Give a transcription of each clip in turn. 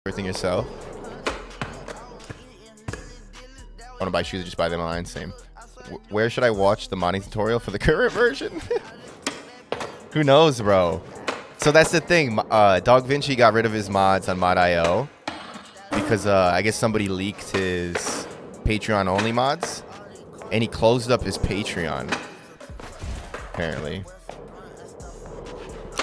everything yourself. Want to buy shoes or just buy them online? Same. Where should I watch the modding tutorial for the current version? Who knows, bro? So that's the thing. Dog Vinci got rid of his mods on Mod.io because I guess somebody leaked his Patreon only mods, and he closed up his Patreon. Apparently,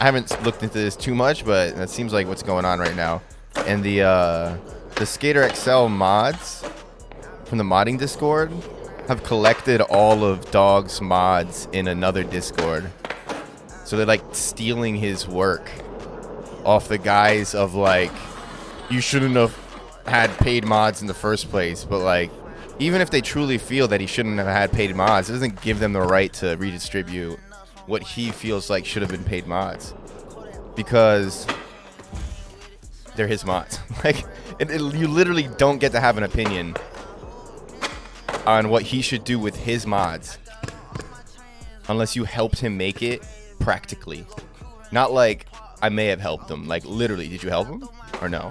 I haven't looked into this too much, but that seems like what's going on right now. And the Skater XL mods from the modding Discord have collected all of Dog's mods in another Discord. So they're like stealing his work off the guise of like, you shouldn't have had paid mods in the first place. But like, even if they truly feel that he shouldn't have had paid mods, it doesn't give them the right to redistribute what he feels like should have been paid mods, because they're his mods. Like, you literally don't get to have an opinion on what he should do with his mods unless you helped him make it practically. Not like I may have helped him. Like, literally, did you help him or no?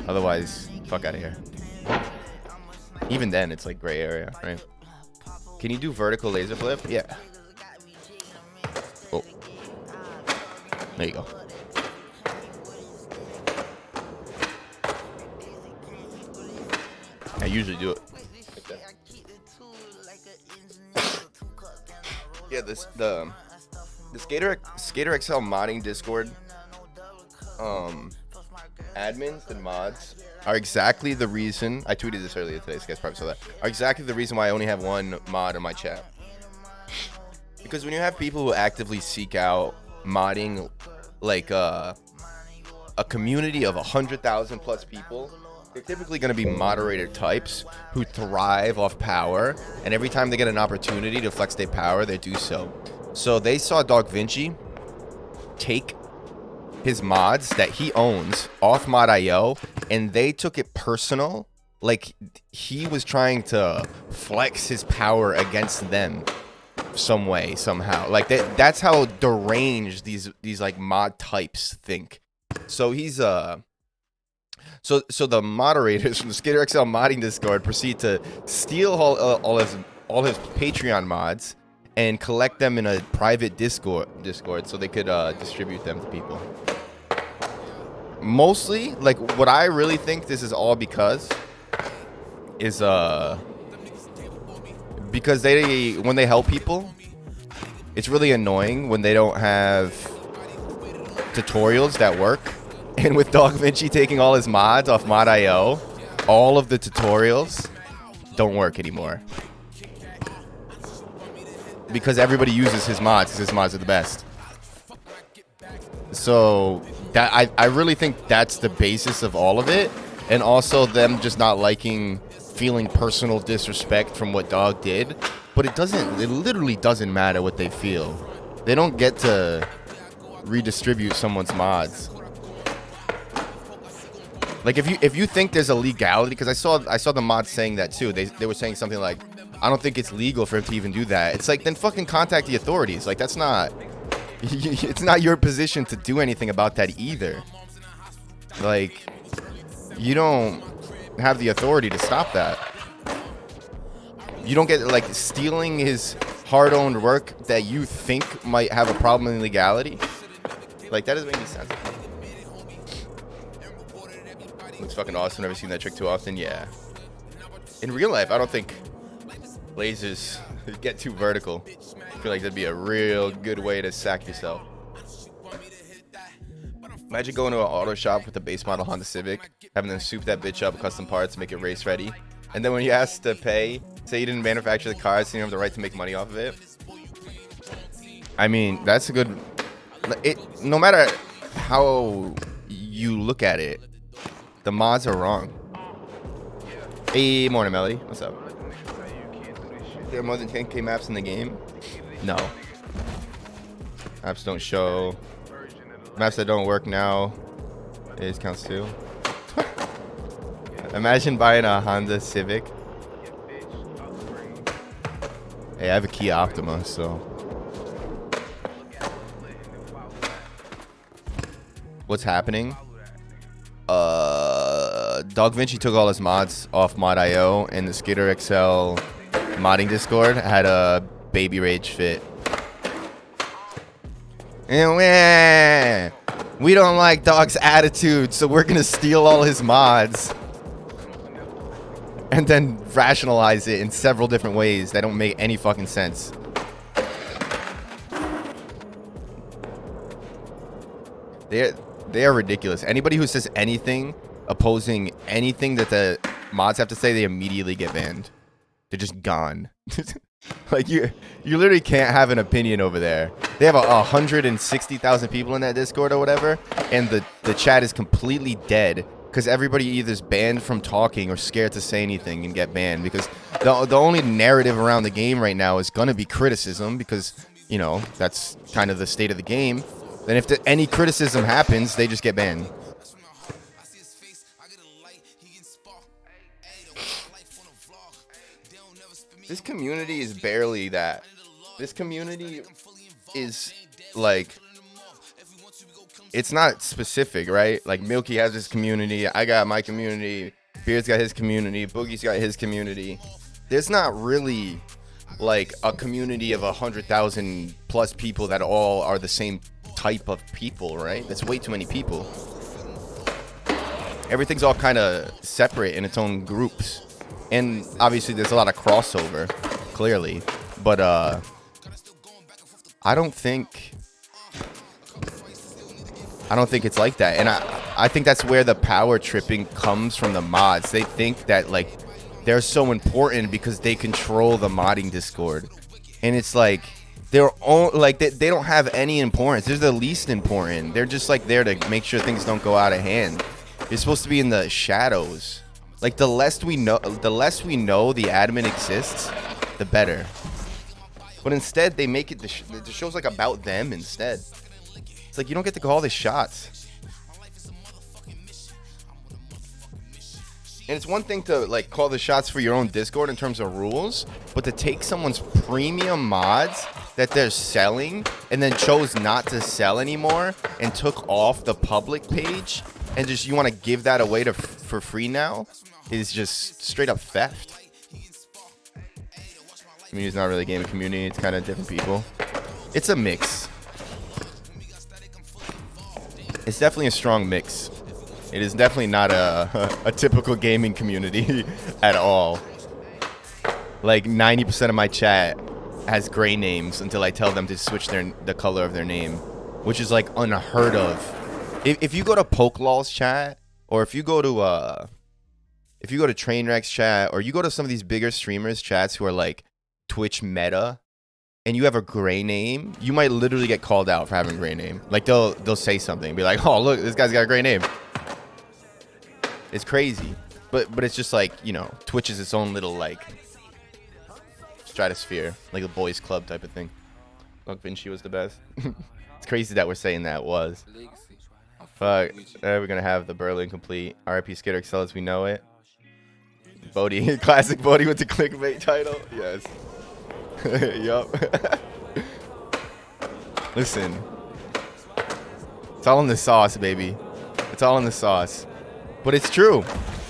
Otherwise, fuck out of here. Even then, it's like gray area, right? Can you do vertical laser flip? Yeah. Oh. There you go. I usually do it like that. Yeah, the Skater XL modding Discord admins and mods are exactly the reason I tweeted this earlier today. So you guys probably saw that. Are exactly the reason why I only have one mod in my chat. Because when you have people who actively seek out modding, like a community of 100,000 plus people, they're typically going to be moderator types who thrive off power, and every time they get an opportunity to flex their power, they do so. So they saw Dog Vinci take his mods that he owns off Mod.io, and they took it personal, like he was trying to flex his power against them some way, somehow. Like that's how deranged these like mod types think. So he's so the moderators from the Skater XL modding Discord proceed to steal all his Patreon mods and collect them in a private Discord so they could distribute them to people. Mostly, like, what I really think this is all because is because when they help people, it's really annoying when they don't have tutorials that work. And with Dog Vinci taking all his mods off Mod.io, all of the tutorials don't work anymore. Because everybody uses his mods, because his mods are the best. So that I really think that's the basis of all of it. And also them just not feeling personal disrespect from what Dog did. But it literally doesn't matter what they feel. They don't get to redistribute someone's mods. Like, if you think there's a legality, because I saw the mods saying that too. They were saying something like, I don't think it's legal for him to even do that. It's like, then fucking contact the authorities. Like, that's not, it's not your position to do anything about that either. Like, you don't have the authority to stop that. You don't get, like, stealing his hard-owned work that you think might have a problem in legality. Like, that doesn't make any sense. Looks fucking awesome. Never seen that trick too often. Yeah. In real life, I don't think lasers get too vertical. I feel like that'd be a real good way to sack yourself. Imagine going to an auto shop with a base model Honda Civic, having them soup that bitch up, custom parts, make it race ready, and then when you ask to pay, say you didn't manufacture the car, so you don't have the right to make money off of it. I mean, that's a good. No matter how you look at it, the mods are wrong. Hey, morning, Melody. What's up? There are more than 10k maps in the game? No. Maps don't show. Maps that don't work now. It counts too. Imagine buying a Honda Civic. Hey, I have a Kia Optima, so. What's happening? Dog Vinci took all his mods off Mod.io, and the Skater XL modding Discord had a baby rage fit. And we don't like Dog's attitude, so we're gonna steal all his mods. And then rationalize it in several different ways that don't make any fucking sense. They are ridiculous. Anybody who says anything opposing anything that the mods have to say, they immediately get banned. They're just gone. Like you literally can't have an opinion over there. They have 160,000 people in that Discord or whatever, and the chat is completely dead because everybody either is banned from talking or scared to say anything and get banned, because the only narrative around the game right now is gonna be criticism, because you know that's kind of the state of the game. Then if any criticism happens, they just get banned. This community is barely that. This community is like, it's not specific, right? Like Milky has his community, I got my community, Beard's got his community, Boogie's got his community. There's not really like a community of 100,000 plus people that all are the same type of people, right? That's way too many people. Everything's all kind of separate in its own groups. And obviously there's a lot of crossover, clearly. But I don't think it's like that. And I think that's where the power tripping comes from the mods. They think that like they're so important because they control the modding Discord. And it's like they're all like they don't have any importance. They're the least important. They're just like there to make sure things don't go out of hand. You're supposed to be in the shadows. Like the less we know the admin exists, the better. But instead, they make it the show's like about them instead. It's like you don't get to call the shots. And it's one thing to like call the shots for your own Discord in terms of rules, but to take someone's premium mods that they're selling and then chose not to sell anymore and took off the public page and just you want to give that away for free now is just straight up theft. I mean, it's not really a gaming community. It's kind of different people. It's a mix. It's definitely a strong mix. It is definitely not a typical gaming community at all. Like 90% of my chat has gray names until I tell them to switch the color of their name, which is like unheard of. If you go to Pokelaw's chat, or if you go to Trainwreck's chat, or you go to some of these bigger streamers' chats who are like Twitch meta, and you have a gray name, you might literally get called out for having a gray name. Like they'll say something, be like, "Oh, look, this guy's got a gray name." It's crazy, but it's just like, you know, Twitch is its own little like stratosphere, like a boys' club type of thing. Look, Vinci was the best. It's crazy that we're saying that was. Fuck, we're gonna have the Berlin complete. RIP Skater XL as we know it. Bodie, classic Bodie with the clickbait title. Yes. Yup. Listen, it's all in the sauce, baby. It's all in the sauce. But it's true,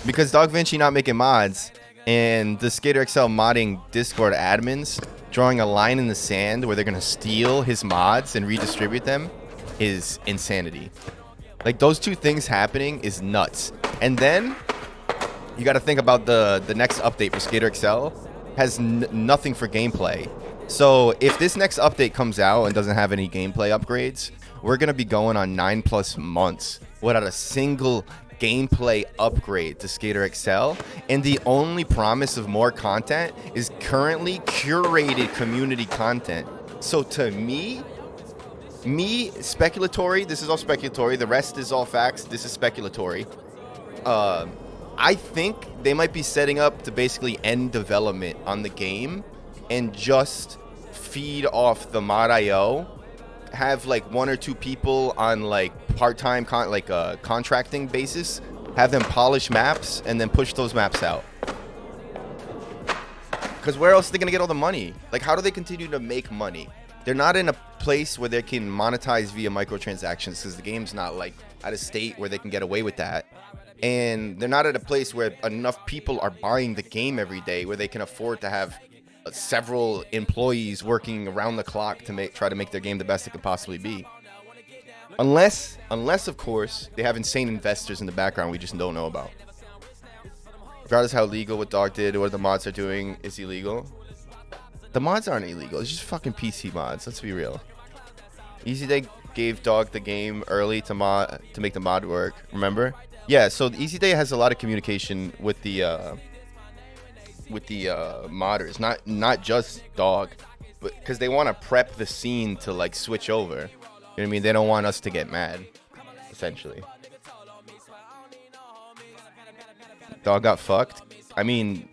because Dog Vinci not making mods and the Skater XL modding Discord admins drawing a line in the sand where they're gonna steal his mods and redistribute them is insanity. Like those two things happening is nuts. And then you got to think about the next update for Skater XL has nothing for gameplay. So if this next update comes out and doesn't have any gameplay upgrades, we're gonna be going on 9+ months without a single gameplay upgrade to Skater XL, and the only promise of more content is currently curated community content. So to me, speculatory, this is all speculatory, the rest is all facts, this is speculatory. I think they might be setting up to basically end development on the game and just feed off the Mod.io, have like 1 or 2 people on like part-time contracting basis, have them polish maps and then push those maps out. Because where else are they gonna get all the money? Like, how do they continue to make money? They're not in a place where they can monetize via microtransactions, because the game's not like at a state where they can get away with that. and they're not at a place where enough people are buying the game every day where they can afford to have several employees working around the clock to try to make their game the best it could possibly be. Unless of course they have insane investors in the background we just don't know about. Regardless how legal what Dog did or what the mods are doing is illegal. The mods aren't illegal. It's just fucking PC mods. Let's be real. Easy Day gave Dog the game early to make the mod work. Remember? Yeah. So Easy Day has a lot of communication with the modders, not just Dog, but because they want to prep the scene to like switch over. You know what I mean? They don't want us to get mad, essentially. Dog got fucked. I mean,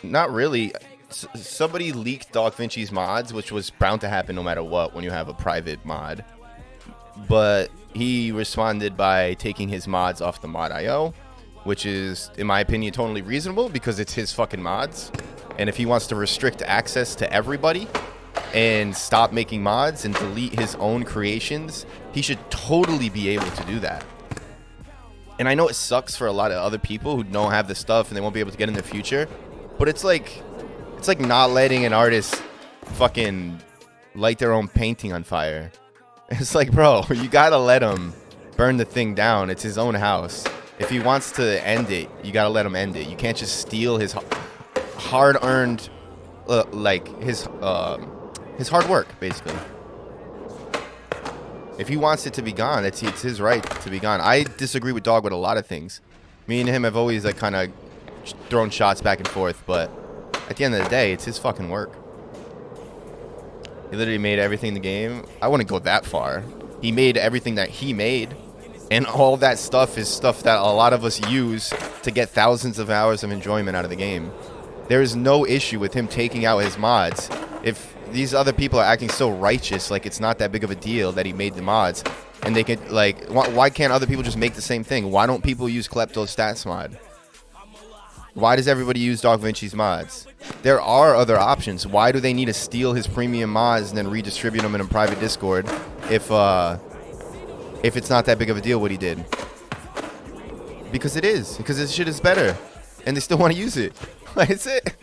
not really. Somebody leaked Dog Vinci's mods, which was bound to happen no matter what when you have a private mod. But he responded by taking his mods off the mod.io, which is, in my opinion, totally reasonable because it's his fucking mods. And if he wants to restrict access to everybody and stop making mods and delete his own creations, he should totally be able to do that. And I know it sucks for a lot of other people who don't have the stuff and they won't be able to get in the future, but it's like not letting an artist fucking light their own painting on fire. It's like, bro, you gotta let him burn the thing down. It's his own house. If he wants to end it, you gotta let him end it. You can't just steal his hard-earned, his hard work, basically. If he wants it to be gone, it's his right to be gone. I disagree with Dog with a lot of things. Me and him have always like kind of thrown shots back and forth, but at the end of the day, it's his fucking work. He literally made everything in the game. I wouldn't go that far. He made everything that he made, and all that stuff is stuff that a lot of us use to get thousands of hours of enjoyment out of the game. There is no issue with him taking out his mods. If these other people are acting so righteous, like it's not that big of a deal that he made the mods, and they can like, why can't other people just make the same thing? Why don't people use Klepto's stats mod? Why does everybody use Dog Vinci's mods? There are other options. Why do they need to steal his premium mods and then redistribute them in a private Discord if it's not that big of a deal what he did? Because it is. Because this shit is better, and they still want to use it. That's it.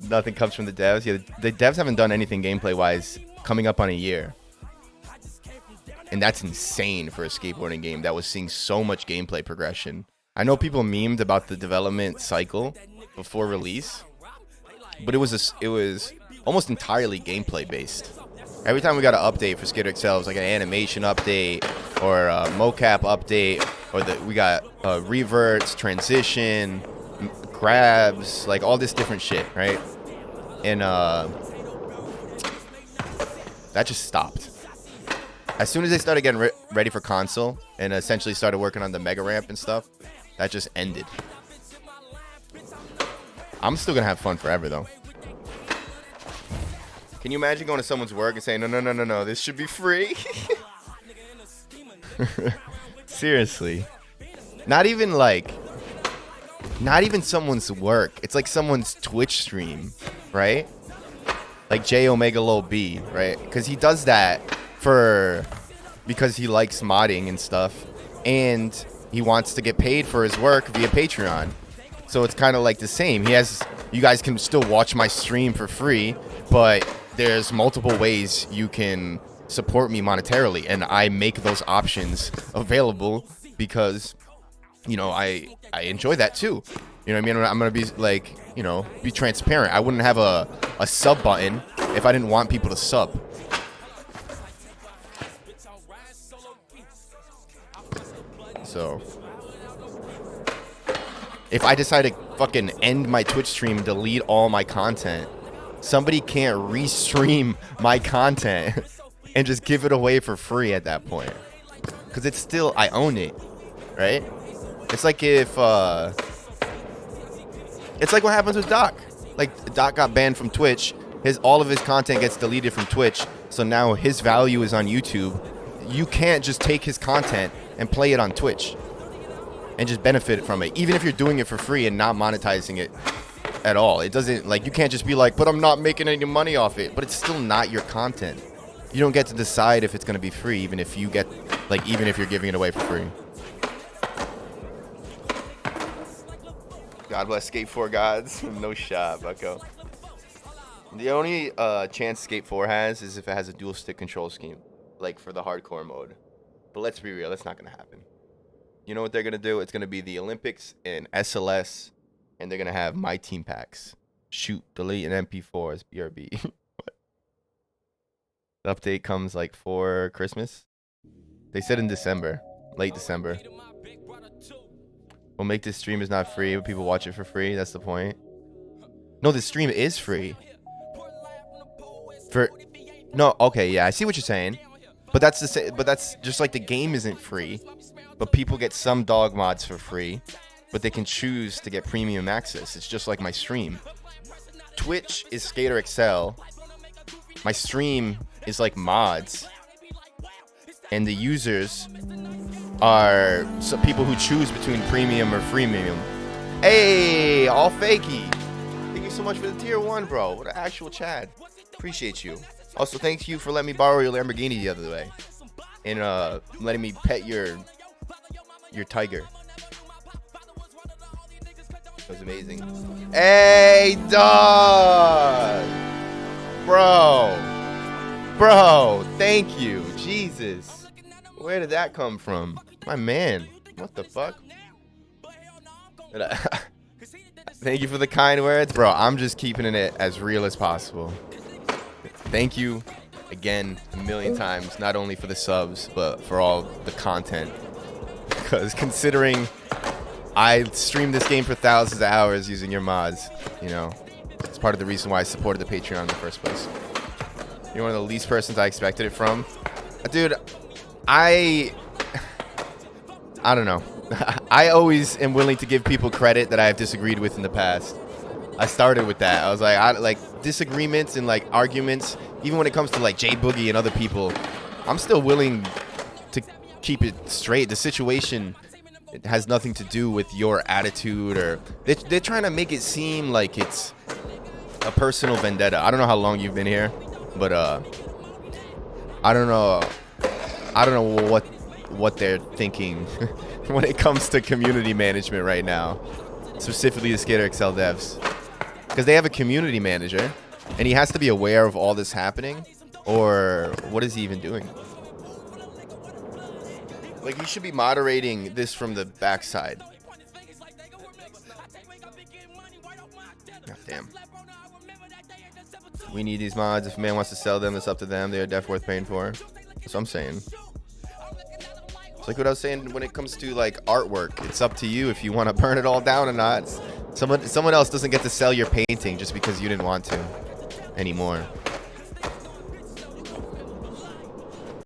Nothing comes from the devs. Yeah, the devs haven't done anything gameplay-wise coming up on a year. And that's insane for a skateboarding game that was seeing so much gameplay progression. I know people memed about the development cycle before release, but it was almost entirely gameplay based. Every time we got an update for Skater XL, it was like an animation update or a mocap update, or we got reverts, transition, grabs, like all this different shit, right? And that just stopped. As soon as they started getting ready for console and essentially started working on the Mega Ramp and stuff, that just ended. I'm still gonna have fun forever though. Can you imagine going to someone's work and saying, no, this should be free? Seriously. Not even someone's work. It's like someone's Twitch stream, right? Like J Omega Lil B, right? Because he does that because he likes modding and stuff, and he wants to get paid for his work via Patreon. So it's kind of like the same. You guys can still watch my stream for free, but there's multiple ways you can support me monetarily, and I make those options available because, you know, I enjoy that too. You know what I mean? I'm gonna be like, you know, be transparent. I wouldn't have a sub button if I didn't want people to sub. So if I decide to fucking end my Twitch stream and delete all my content, somebody can't restream my content and just give it away for free at that point. Because it's still, I own it, right? It's like if, it's like what happens with Doc. Like, Doc got banned from Twitch. All of his content gets deleted from Twitch. So now his value is on YouTube. You can't just take his content and play it on Twitch and just benefit from it, even if you're doing it for free and not monetizing it at all. It doesn't, like, you can't just be like, but I'm not making any money off it. But it's still not your content. You don't get to decide if it's going to be free, even if you're giving it away for free. God bless Skate 4 gods. No shot, bucko. The only chance Skate 4 has is if it has a dual stick control scheme, like for the hardcore mode. But let's be real, that's not gonna happen. You know what they're gonna do? It's gonna be the Olympics and SLS, and they're gonna have my team packs. Shoot, delete, and MP4s, BRB. The update comes like for Christmas. They said in December, late December. We'll make this stream is not free, but people watch it for free. That's the point. No, this stream is free. No, okay, yeah, I see what you're saying. But that's just like the game isn't free, but people get some dog mods for free, but they can choose to get premium access. It's just like my stream. Twitch is Skater XL. My stream is like mods, and the users are some people who choose between premium or freemium. Hey, all fakey. Thank you so much for the tier 1, bro. What an actual Chad. Appreciate you. Also, thank you for letting me borrow your Lamborghini the other day, and letting me pet your tiger. That was amazing. Hey, dog, bro, thank you. Jesus, where did that come from, my man? What the fuck? Thank you for the kind words, bro. I'm just keeping it as real as possible. Thank you again a million times, not only for the subs, but for all the content. Because considering I streamed this game for thousands of hours using your mods, you know, it's part of the reason why I supported the Patreon in the first place. You're one of the least persons I expected it from. Dude, I don't know. I always am willing to give people credit that I have disagreed with in the past. I started with that. I was like, disagreements and like arguments, even when it comes to like J Boogie and other people, I'm still willing to keep it straight. The situation, it has nothing to do with your attitude, or they're trying to make it seem like it's a personal vendetta. I don't know how long you've been here, but I don't know what they're thinking when it comes to community management right now, specifically the Skater XL devs. Because they have a community manager, and he has to be aware of all this happening, or what is he even doing? Like, he should be moderating this from the backside. God damn. We need these mods. If a man wants to sell them, it's up to them. They are def worth paying for. That's what I'm saying. It's like what I was saying when it comes to like artwork. It's up to you if you want to burn it all down or not. Someone else doesn't get to sell your painting just because you didn't want to anymore.